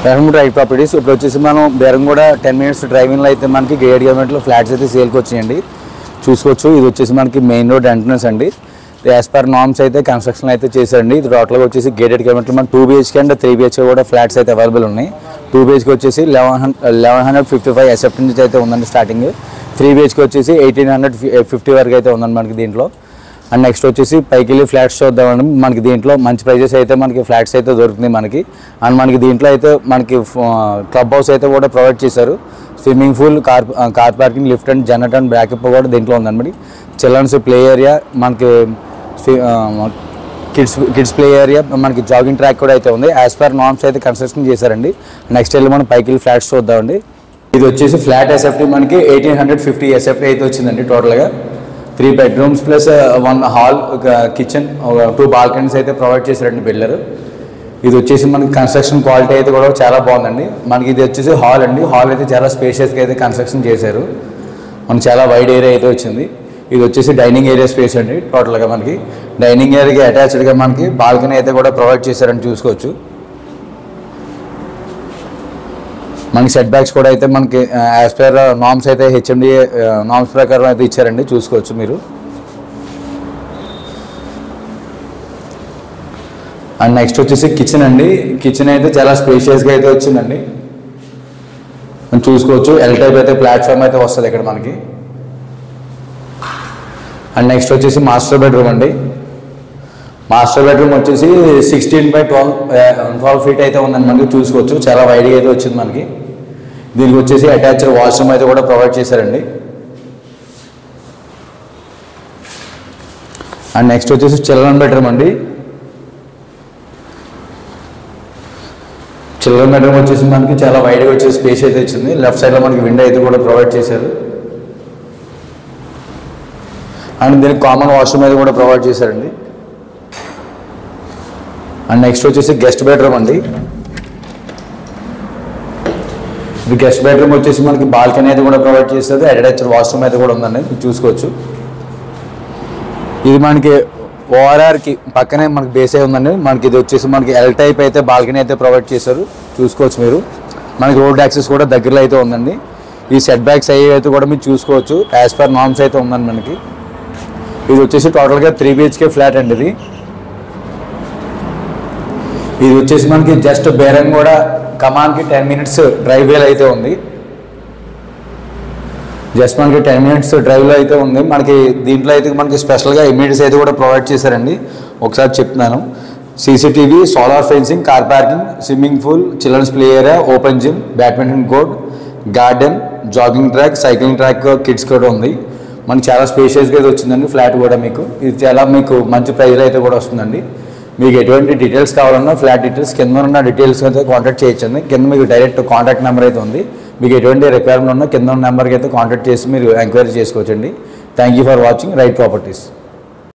Welcome to right properties. ఇప్పుడు వచ్చేసి మనం బేరంగూడ 10 minutes డ్రైవింగ్లో అయితే మనకి గేట్ గవర్నమెంట్లో ఫ్లాట్స్ అయితే సేల్కి వచ్చాయండి. చూసుకోవచ్చు. ఇది వచ్చేసి మనకి మెయిన్ రోడ్ ఎంట్రన్స్ అండి. యాజ్ పర్ నార్మ్స్ అయితే కన్స్ట్రక్షన్ అయితే చేశారండి. ఇది టోటల్గా వచ్చేసి గేటెడ్ గవర్నమెంట్లో మన 2 BHK అండ్ 3 BHK కూడా ఫ్లాట్స్ అయితే అవైలబుల్ ఉన్నాయి. 2 BHK వచ్చేసి 1155 ఎస్ఎఫ్టీ నుంచి అయితే ఉందండి స్టార్టింగ్. 3 BHK వచ్చేసి 1850 వరకు అయితే ఉందండి మనకి దీంట్లో. అండ్ నెక్స్ట్ వచ్చేసి పైకి వెళ్ళి ఫ్లాట్స్ చూద్దామండి. మనకి దీంట్లో మంచి ప్రైజెస్ అయితే మనకి ఫ్లాట్స్ అయితే దొరుకుతుంది మనకి. అండ్ మనకి దీంట్లో అయితే మనకి క్లబ్ హౌస్ అయితే కూడా ప్రొవైడ్ చేశారు. Swimming pool, car parking, lift and generator and backup కూడా దీంట్లో ఉందండి. చిల్డ్రన్స్ ప్లే ఏరియా, మనకి కిడ్స్ ప్లే ఏరియా, మనకి జాగింగ్ ట్రాక్ కూడా అయితే ఉంది. యాజ్ పర్ నార్మ్స్ అయితే కన్స్ట్రక్షన్ చేశారండి. నెక్స్ట్ వెళ్ళి మనం పైకి వెళ్ళి ఫ్లాట్స్ చూద్దామండి. ఇది వచ్చేసి ఫ్లాట్ ఎస్ఎఫ్టీ మనకి 1850 ఎస్ఎఫ్టీ అయితే వచ్చిందండి. టోటల్గా 3 bedrooms plus 1 hall, kitchen, 2 balconies అయితే ప్రొవైడ్ చేశారండి బిల్డర్. ఇది వచ్చేసి మనకి కన్స్ట్రక్షన్ క్వాలిటీ అయితే కూడా చాలా బాగుందండి. మనకి ఇది వచ్చేసి హాల్ అండి. హాల్ అయితే చాలా స్పేషియస్గా అయితే కన్స్ట్రక్షన్ చేశారు. మనకి చాలా వైడ్ ఏరియా అయితే వచ్చింది. ఇది వచ్చేసి డైనింగ్ ఏరియా స్పేస్ అండి. టోటల్గా మనకి డైనింగ్ ఏరియాకి అటాచ్డ్గా మనకి బాల్కనీ అయితే కూడా ప్రొవైడ్ చేశారని చూసుకోవచ్చు. మనకి సెట్ బ్యాక్స్ కూడా అయితే మనకి యాజ్ పర్ నార్మ్స్ అయితే HMDA నార్మ్స్ ప్రకారం అయితే ఇచ్చారండి. చూసుకోవచ్చు మీరు. అండ్ నెక్స్ట్ వచ్చేసి కిచెన్ అండి. కిచెన్ అయితే చాలా స్పేషియస్గా అయితే వచ్చిందండి. మనం చూసుకోవచ్చు. L టైప్ అయితే ప్లాట్ఫామ్ అయితే వస్తుంది ఇక్కడ మనకి. అండ్ నెక్స్ట్ వచ్చేసి మాస్టర్ బెడ్రూమ్ అండి. మాస్టర్ బెడ్రూమ్ వచ్చేసి 16x12 feet అయితే ఉందండి మనకి. చూసుకోవచ్చు. చాలా వైడ్గా అయితే వచ్చింది మనకి. దీనికి వచ్చేసి అటాచ్డ్ వాష్రూమ్ అయితే కూడా ప్రొవైడ్ చేశారండి. అండ్ నెక్స్ట్ వచ్చేసి చిల్డ్రన్ బెడ్రూమ్ అండి. చిల్డ్రన్ బెడ్రూమ్ వచ్చేసి మనకి చాలా వైడ్గా వచ్చే స్పేస్ అయితే వచ్చింది. లెఫ్ట్ సైడ్లో మనకి విండో అయితే కూడా ప్రొవైడ్ చేశారు. అండ్ దీనికి కామన్ వాష్రూమ్ అయితే కూడా ప్రొవైడ్ చేశారండి. అండ్ నెక్స్ట్ వచ్చేసి గెస్ట్ బెడ్రూమ్ అండి. ఇది గెస్ట్ బెడ్రూమ్ వచ్చేసి మనకి బాల్కనీ అయితే కూడా ప్రొవైడ్ చేస్తుంది. అటాచ్డ్ వాష్రూమ్ అయితే కూడా ఉందండి. చూసుకోవచ్చు. ఇది మనకి ORRకి పక్కనే మనకి బేస్ అయి ఉందండి. మనకి ఇది వచ్చేసి మనకి L టైప్ అయితే బాల్కనీ అయితే ప్రొవైడ్ చేశారు. చూసుకోవచ్చు మీరు. మనకి రోడ్ యాక్సెస్ కూడా దగ్గరలో అయితే ఉందండి. ఈ సెట్ బ్యాక్స్ అయ్యి అయితే కూడా మీరు చూసుకోవచ్చు. యాజ్ పర్ నార్మ్స్ అయితే ఉందండి మనకి. ఇది వచ్చేసి టోటల్గా 3 BHK ఫ్లాట్ అండి. ఇది వచ్చేసి మనకి జస్ట్ బేరంగూడ కమాన్కి 10 minutes డ్రైవ్ వేలో అయితే ఉంది. జస్ట్ మనకి 10 minutes డ్రైవ్లో అయితే ఉంది. మనకి దీంట్లో అయితే మనకి స్పెషల్గా ఇమ్యూనిటీస్ అయితే కూడా ప్రొవైడ్ చేశారండి. ఒకసారి చెప్తున్నాను. CCTV, solar fencing, car parking, swimming pool, children's play area, open gym, badminton court, garden, jogging track, cycling track, kids కూడా ఉంది. మనకి చాలా స్పేషియస్గా అయితే వచ్చిందండి ఫ్లాట్ కూడా మీకు. ఇది చాలా మీకు మంచి ప్రైజ్లో అయితే కూడా వస్తుందండి. మీకు ఎటువంటి డీటెయిల్స్ కావాలన్నా ఫ్లాట్ డీటెయిల్స్ కింద ఉన్న డీటెయిల్స్ అయితే కాంటాక్ట్ చేయొచ్చండి. కింద మీకు డైరెక్ట్ కాంటాక్ట్ నెంబర్ అయితే ఉంది. మీకు ఎటువంటి రిక్వైర్మెంట్ ఉన్నా కింద ఉన్న నెంబర్కి అయితే కాంటాక్ట్ చేసి మీరు ఎంక్వైరీ చేసుకోవచ్చండి. Thank you for watching right properties.